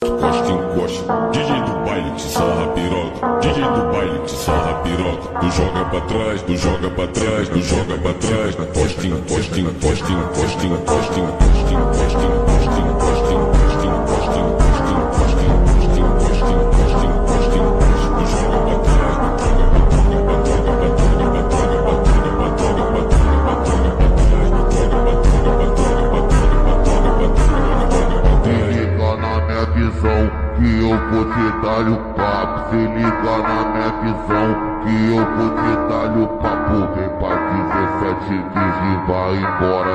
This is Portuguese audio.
Encosta, encosta, DJ do baile te sarra piroca, DJ do baile te sarra piroca. Tu joga pra trás, tu joga pra trás, tu joga pra trás. Encosta, encosta, encosta, encosta, encosta, encosta, encosta, encosta, encosta, encosta, encosta, encosta, encosta, encosta, encosta, encosta, encosta, encosta. Tu joga pra trás, tu joga pra trás, joga pra trás, joga pra trás, joga pra trás, joga pra trás, visão que eu vou te dar o papo. Se liga na minha visão que eu vou te dar o papo. Vem pra 17 virgem, vai embora.